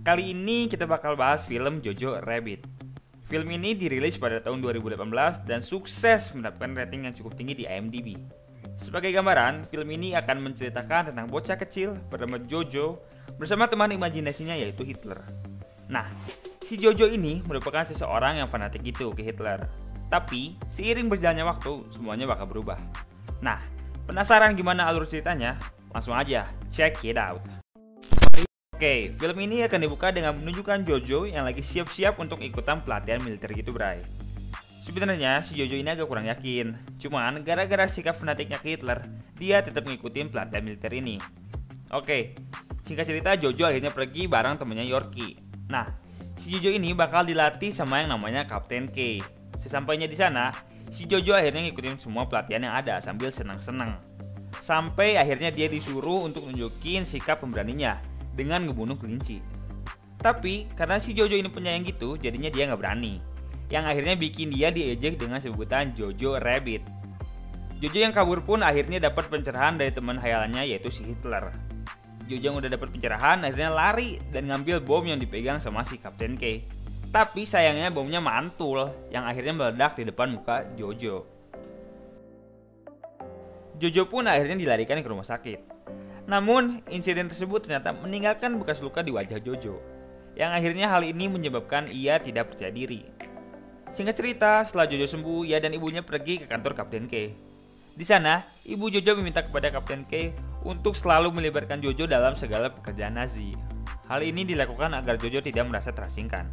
Kali ini kita bakal bahas film Jojo Rabbit. Film ini dirilis pada tahun 2018 dan sukses mendapatkan rating yang cukup tinggi di IMDb. Sebagai gambaran, film ini akan menceritakan tentang bocah kecil bernama Jojo bersama teman imajinasinya yaitu Hitler. Nah, si Jojo ini merupakan seseorang yang fanatik gitu ke Hitler. Tapi, seiring berjalannya waktu, semuanya bakal berubah. Nah, penasaran gimana alur ceritanya? Langsung aja, check it out. Oke, film ini akan dibuka dengan menunjukkan Jojo yang lagi siap-siap untuk ikutan pelatihan militer gitu, bray. Sebenarnya si Jojo ini agak kurang yakin. Cuman gara-gara sikap fanatiknya ke Hitler, dia tetap ngikutin pelatihan militer ini. Oke, singkat cerita Jojo akhirnya pergi bareng temennya Yorkie. Nah, si Jojo ini bakal dilatih sama yang namanya Kapten K. Sesampainya di sana, si Jojo akhirnya ngikutin semua pelatihan yang ada sambil senang-senang. Sampai akhirnya dia disuruh untuk nunjukin sikap pemberaninya dengan ngebunuh kelinci. Tapi karena si Jojo ini penyayang gitu, jadinya dia nggak berani. Yang akhirnya bikin dia diejek dengan sebutan Jojo Rabbit. Jojo yang kabur pun akhirnya dapat pencerahan dari teman hayalannya yaitu si Hitler. Jojo yang udah dapat pencerahan akhirnya lari dan ngambil bom yang dipegang sama si Kapten K. Tapi sayangnya bomnya mantul yang akhirnya meledak di depan muka Jojo. Jojo pun akhirnya dilarikan ke rumah sakit. Namun, insiden tersebut ternyata meninggalkan bekas luka di wajah Jojo, yang akhirnya hal ini menyebabkan ia tidak percaya diri. Singkat cerita, setelah Jojo sembuh, ia dan ibunya pergi ke kantor Kapten K. Di sana, ibu Jojo meminta kepada Kapten K untuk selalu melibatkan Jojo dalam segala pekerjaan Nazi. Hal ini dilakukan agar Jojo tidak merasa terasingkan.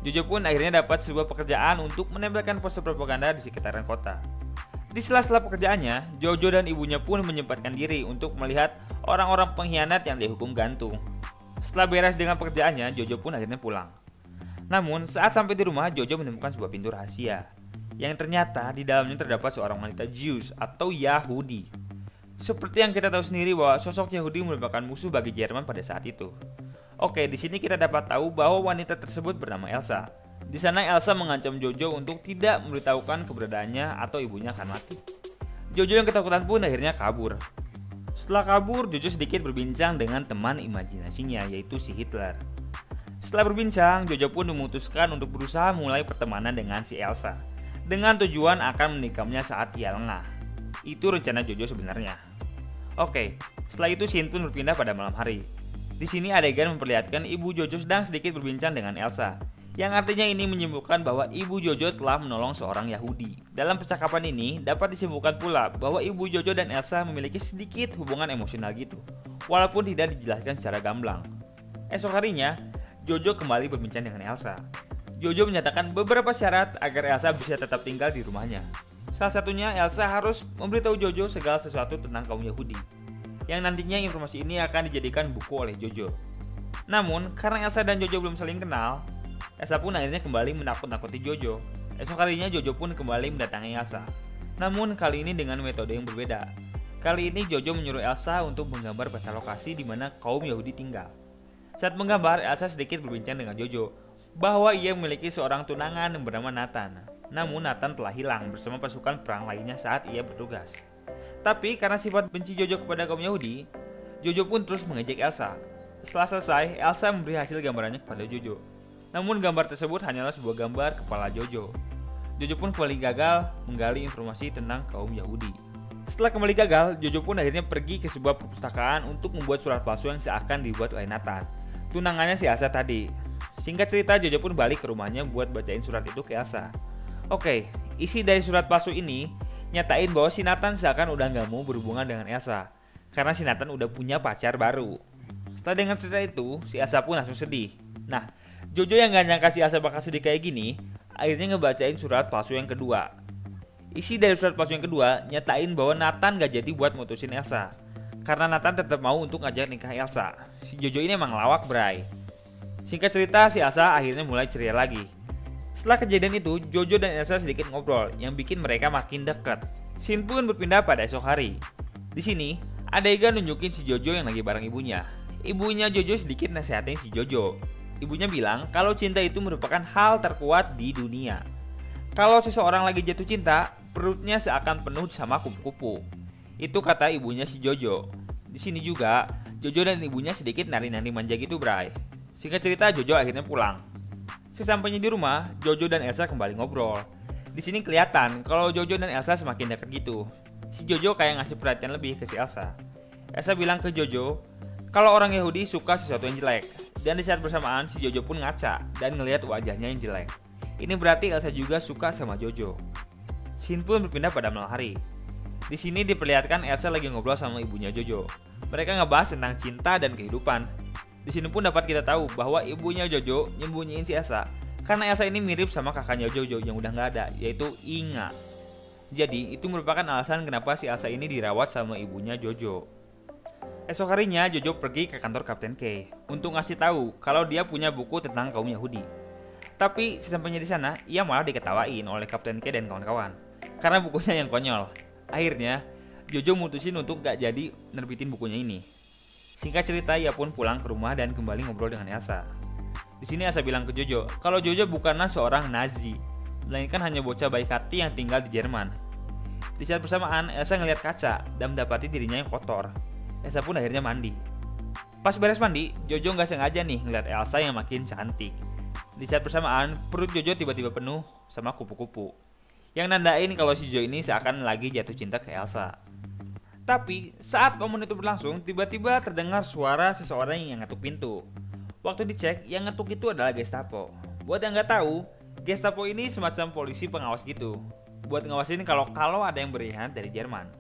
Jojo pun akhirnya dapat sebuah pekerjaan untuk menempelkan poster propaganda di sekitaran kota. Di sela-sela pekerjaannya, Jojo dan ibunya pun menyempatkan diri untuk melihat orang-orang pengkhianat yang dihukum gantung. Setelah beres dengan pekerjaannya, Jojo pun akhirnya pulang. Namun, saat sampai di rumah, Jojo menemukan sebuah pintu rahasia, yang ternyata di dalamnya terdapat seorang wanita Jews atau Yahudi. Seperti yang kita tahu sendiri bahwa sosok Yahudi merupakan musuh bagi Jerman pada saat itu. Oke, di sini kita dapat tahu bahwa wanita tersebut bernama Elsa. Di sana Elsa mengancam Jojo untuk tidak memberitahukan keberadaannya atau ibunya akan mati. Jojo yang ketakutan pun akhirnya kabur. Setelah kabur, Jojo sedikit berbincang dengan teman imajinasinya yaitu si Hitler. Setelah berbincang, Jojo pun memutuskan untuk berusaha mulai pertemanan dengan si Elsa dengan tujuan akan menikahnya saat ia lengah. Itu rencana Jojo sebenarnya. Oke, setelah itu scene pun berpindah pada malam hari. Di sini adegan memperlihatkan ibu Jojo sedang sedikit berbincang dengan Elsa, yang artinya ini menyebutkan bahwa ibu Jojo telah menolong seorang Yahudi. Dalam percakapan ini dapat disimpulkan pula bahwa ibu Jojo dan Elsa memiliki sedikit hubungan emosional gitu, walaupun tidak dijelaskan secara gamblang. Esok harinya, Jojo kembali berbincang dengan Elsa. Jojo menyatakan beberapa syarat agar Elsa bisa tetap tinggal di rumahnya. Salah satunya Elsa harus memberitahu Jojo segala sesuatu tentang kaum Yahudi, yang nantinya informasi ini akan dijadikan buku oleh Jojo. Namun, karena Elsa dan Jojo belum saling kenal, Elsa pun akhirnya kembali menakut-nakuti Jojo. Esok harinya Jojo pun kembali mendatangi Elsa. Namun kali ini dengan metode yang berbeda. Kali ini Jojo menyuruh Elsa untuk menggambar peta lokasi di mana kaum Yahudi tinggal. Saat menggambar, Elsa sedikit berbincang dengan Jojo bahwa ia memiliki seorang tunangan yang bernama Nathan. Namun Nathan telah hilang bersama pasukan perang lainnya saat ia bertugas. Tapi karena sifat benci Jojo kepada kaum Yahudi, Jojo pun terus mengejek Elsa. Setelah selesai, Elsa memberi hasil gambarannya kepada Jojo. Namun gambar tersebut hanyalah sebuah gambar kepala Jojo. Jojo pun kembali gagal menggali informasi tentang kaum Yahudi. Setelah kembali gagal, Jojo pun akhirnya pergi ke sebuah perpustakaan untuk membuat surat palsu yang seakan dibuat oleh Nathan, tunangannya si Elsa tadi. Singkat cerita, Jojo pun balik ke rumahnya buat bacain surat itu ke Elsa. Oke, isi dari surat palsu ini nyatain bahwa si Nathan seakan udah gak mau berhubungan dengan Elsa, karena si Nathan udah punya pacar baru. Setelah dengar cerita itu, si Elsa pun langsung sedih. Nah, Jojo yang gak nyangka si Elsa bakal sedih kayak gini, akhirnya ngebacain surat palsu yang kedua. Isi dari surat palsu yang kedua nyatain bahwa Nathan gak jadi buat mutusin Elsa, karena Nathan tetap mau untuk ngajak nikah Elsa. Si Jojo ini emang lawak, bray. Singkat cerita, si Elsa akhirnya mulai ceria lagi. Setelah kejadian itu, Jojo dan Elsa sedikit ngobrol yang bikin mereka makin dekat. Scene pun berpindah pada esok hari. Di sini, adegan nunjukin si Jojo yang lagi bareng ibunya. Ibunya Jojo sedikit nasehatin si Jojo. Ibunya bilang kalau cinta itu merupakan hal terkuat di dunia. Kalau seseorang lagi jatuh cinta, perutnya seakan penuh sama kupu-kupu. Itu kata ibunya si Jojo. Di sini juga, Jojo dan ibunya sedikit nari-nari manja gitu, bray. Singkat cerita, Jojo akhirnya pulang. Sesampainya di rumah, Jojo dan Elsa kembali ngobrol. Di sini kelihatan kalau Jojo dan Elsa semakin dekat gitu. Si Jojo kayak ngasih perhatian lebih ke si Elsa. Elsa bilang ke Jojo kalau orang Yahudi suka sesuatu yang jelek. Dan di saat bersamaan si Jojo pun ngaca dan ngelihat wajahnya yang jelek. Ini berarti Elsa juga suka sama Jojo. Scene pun berpindah pada malam hari. Di sini diperlihatkan Elsa lagi ngobrol sama ibunya Jojo. Mereka ngebahas tentang cinta dan kehidupan. Di sini pun dapat kita tahu bahwa ibunya Jojo nyembunyiin si Elsa karena Elsa ini mirip sama kakaknya Jojo yang udah nggak ada, yaitu Inga. Jadi itu merupakan alasan kenapa si Elsa ini dirawat sama ibunya Jojo. Esok harinya Jojo pergi ke kantor Kapten K untuk ngasih tahu kalau dia punya buku tentang kaum Yahudi. Tapi sesampainya di sana, ia malah diketawain oleh Kapten K dan kawan-kawan karena bukunya yang konyol. Akhirnya Jojo mutusin untuk gak jadi nerbitin bukunya ini. Singkat cerita, ia pun pulang ke rumah dan kembali ngobrol dengan Elsa. Di sini Elsa bilang ke Jojo kalau Jojo bukanlah seorang Nazi, melainkan hanya bocah baik hati yang tinggal di Jerman. Di saat bersamaan, Elsa ngelihat kaca dan mendapati dirinya yang kotor. Elsa pun akhirnya mandi. Pas beres mandi, Jojo nggak sengaja nih ngeliat Elsa yang makin cantik. Di saat bersamaan, perut Jojo tiba-tiba penuh sama kupu-kupu, yang nandain kalau si Jojo ini seakan lagi jatuh cinta ke Elsa. Tapi saat momen itu berlangsung, tiba-tiba terdengar suara seseorang yang ngetuk pintu. Waktu dicek, yang ngetuk itu adalah Gestapo. Buat yang nggak tahu, Gestapo ini semacam polisi pengawas gitu, buat ngawasin kalau ada yang berkhianat dari Jerman.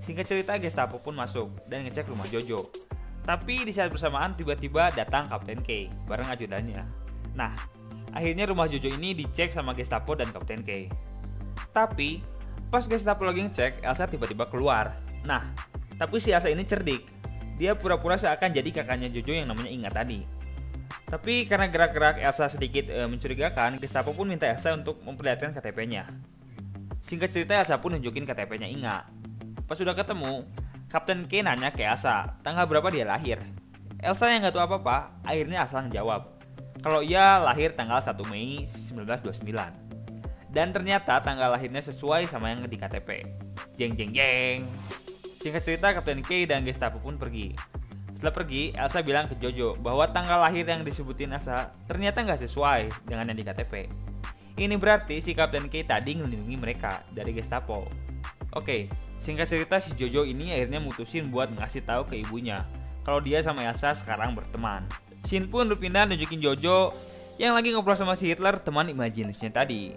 Singkat cerita, Gestapo pun masuk dan ngecek rumah Jojo. Tapi di saat bersamaan tiba-tiba datang Kapten K bareng ajudannya. Nah, akhirnya rumah Jojo ini dicek sama Gestapo dan Kapten K. Tapi pas Gestapo lagi ngecek, Elsa tiba-tiba keluar. Nah, tapi si Elsa ini cerdik. Dia pura-pura seakan jadi kakaknya Jojo yang namanya Inga tadi. Tapi karena gerak-gerak Elsa sedikit mencurigakan, Gestapo pun minta Elsa untuk memperlihatkan KTP-nya. Singkat cerita, Elsa pun nunjukin KTP-nya Inga. Pas sudah ketemu, Kapten K nanya ke Elsa tanggal berapa dia lahir. Elsa yang gak tahu apa-apa, akhirnya asal jawab kalau ia lahir tanggal 1 Mei 1929. Dan ternyata tanggal lahirnya sesuai sama yang di KTP. Jeng jeng jeng. Singkat cerita, Kapten K dan Gestapo pun pergi. Setelah pergi, Elsa bilang ke Jojo bahwa tanggal lahir yang disebutin Elsa ternyata nggak sesuai dengan yang di KTP. Ini berarti si Kapten K tadi ngelindungi mereka dari Gestapo. Oke, singkat cerita si Jojo ini akhirnya mutusin buat ngasih tahu ke ibunya kalau dia sama Elsa sekarang berteman. Scene pun berpindah nunjukin Jojo yang lagi ngobrol sama si Hitler, teman imajinasinya tadi.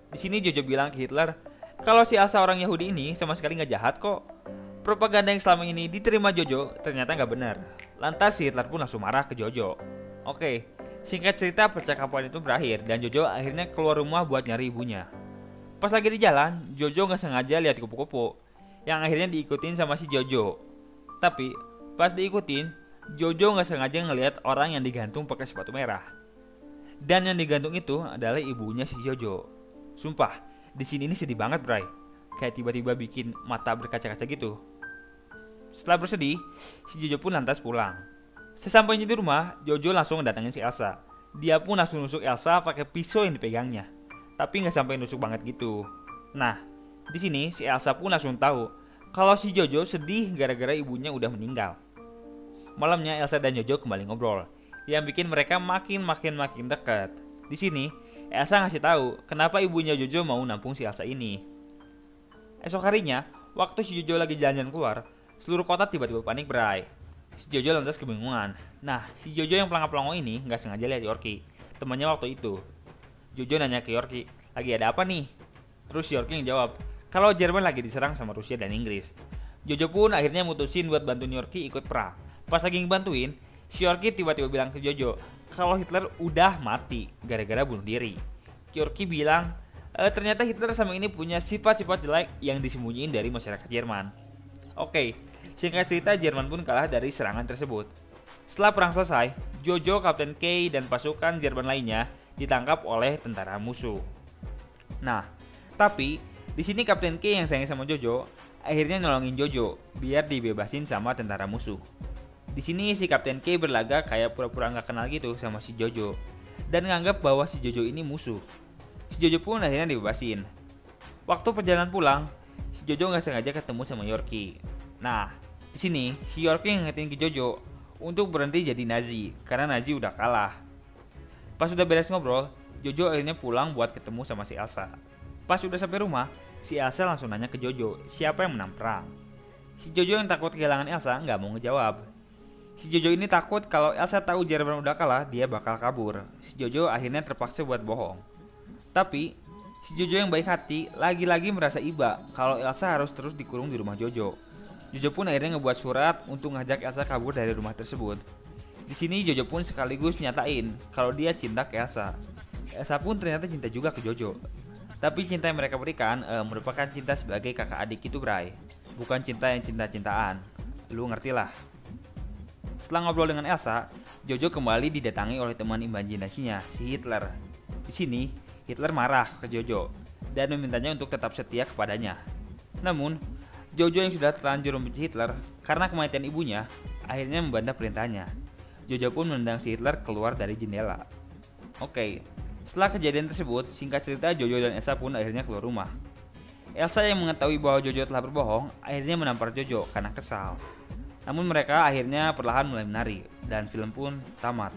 Di sini Jojo bilang ke Hitler kalau si Elsa orang Yahudi ini sama sekali nggak jahat kok. Propaganda yang selama ini diterima Jojo ternyata nggak benar. Lantas si Hitler pun langsung marah ke Jojo. Oke, singkat cerita percakapan itu berakhir dan Jojo akhirnya keluar rumah buat nyari ibunya. Pas lagi di jalan, Jojo nggak sengaja lihat kupu-kupu yang akhirnya diikutin sama si Jojo. Tapi pas diikutin, Jojo nggak sengaja ngelihat orang yang digantung pakai sepatu merah. Dan yang digantung itu adalah ibunya si Jojo. Sumpah, di sini ini sedih banget, Bray. Kayak tiba-tiba bikin mata berkaca-kaca gitu. Setelah bersedih, si Jojo pun lantas pulang. Sesampainya di rumah, Jojo langsung datangin si Elsa. Dia pun langsung nusuk Elsa pakai pisau yang dipegangnya. Tapi nggak sampai nusuk banget gitu. Nah, di sini si Elsa pun langsung tahu kalau si Jojo sedih gara-gara ibunya udah meninggal. Malamnya Elsa dan Jojo kembali ngobrol, yang bikin mereka makin dekat. Di sini Elsa ngasih tahu kenapa ibunya Jojo mau nampung si Elsa ini. Esok harinya, waktu si Jojo lagi jalan-jalan keluar, seluruh kota tiba-tiba panik, Bray. Si Jojo lantas kebingungan. Nah, si Jojo yang pelangap-pelongo ini nggak sengaja lihat Yorkie, temannya waktu itu. Jojo nanya ke Yorkie, lagi ada apa nih? Terus Yorkie yang jawab, kalau Jerman lagi diserang sama Rusia dan Inggris. Jojo pun akhirnya mutusin buat bantuin Yorkie ikut perang. Pas lagi ngebantuin, si Yorkie tiba-tiba bilang ke Jojo kalau Hitler udah mati gara-gara bunuh diri. Yorkie bilang, ternyata Hitler sama ini punya sifat-sifat jelek yang disembunyiin dari masyarakat Jerman. Oke, singkat cerita Jerman pun kalah dari serangan tersebut. Setelah perang selesai, Jojo, Kapten K, dan pasukan Jerman lainnya ditangkap oleh tentara musuh. Nah, tapi di sini Kapten K yang sayang sama Jojo akhirnya nolongin Jojo biar dibebasin sama tentara musuh. Di sini si Kapten K berlagak kayak pura-pura nggak kenal gitu sama si Jojo dan nganggap bahwa si Jojo ini musuh. Si Jojo pun akhirnya dibebasin. Waktu perjalanan pulang, si Jojo nggak sengaja ketemu sama Yorkie. Nah, di sini si Yorkie ngingetin ke Jojo untuk berhenti jadi Nazi karena Nazi udah kalah. Pas udah beres ngobrol, Jojo akhirnya pulang buat ketemu sama si Elsa. Pas udah sampai rumah, si Elsa langsung nanya ke Jojo siapa yang menang perang. Si Jojo yang takut kehilangan Elsa nggak mau ngejawab. Si Jojo ini takut kalau Elsa tahu Jerman udah kalah, dia bakal kabur. Si Jojo akhirnya terpaksa buat bohong. Tapi si Jojo yang baik hati lagi-lagi merasa iba kalau Elsa harus terus dikurung di rumah Jojo. Jojo pun akhirnya ngebuat surat untuk ngajak Elsa kabur dari rumah tersebut. Di sini Jojo pun sekaligus nyatain kalau dia cinta ke Elsa. Elsa pun ternyata cinta juga ke Jojo. Tapi cinta yang mereka berikan merupakan cinta sebagai kakak adik itu, Bray. Bukan cinta yang cinta-cintaan. Lu ngerti lah. Setelah ngobrol dengan Elsa, Jojo kembali didatangi oleh teman imajinasinya, si Hitler. Di sini, Hitler marah ke Jojo dan memintanya untuk tetap setia kepadanya. Namun, Jojo yang sudah terlanjur membenci Hitler karena kematian ibunya, akhirnya membantah perintahnya. Jojo pun menendang si Hitler keluar dari jendela. Oke, setelah kejadian tersebut, singkat cerita Jojo dan Elsa pun akhirnya keluar rumah. Elsa yang mengetahui bahwa Jojo telah berbohong, akhirnya menampar Jojo karena kesal. Namun mereka akhirnya perlahan mulai menari, dan film pun tamat.